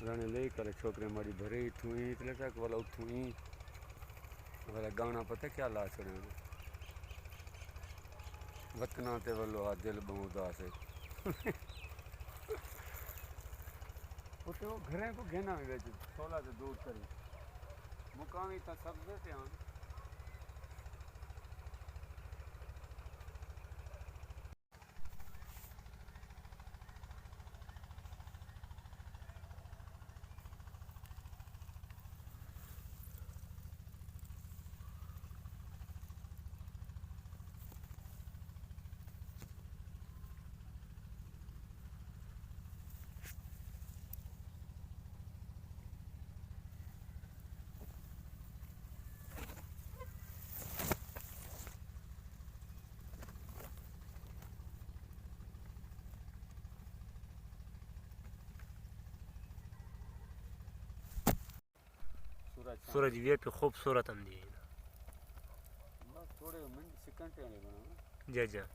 राणे ले करे छोकरे मारी भरे थुई इतने तक वाला थुई वाला गाना पता क्या ला छड़े वतना ते वलो आ दिल बहुदा से उते वो घरे को घेना में वेच 16 से दूर करी मुकामी ता सब्जे ते आन सूरज ये पे खूबसूरत अंदी है बस थोड़े मिनट सेकंड टे बना जय जय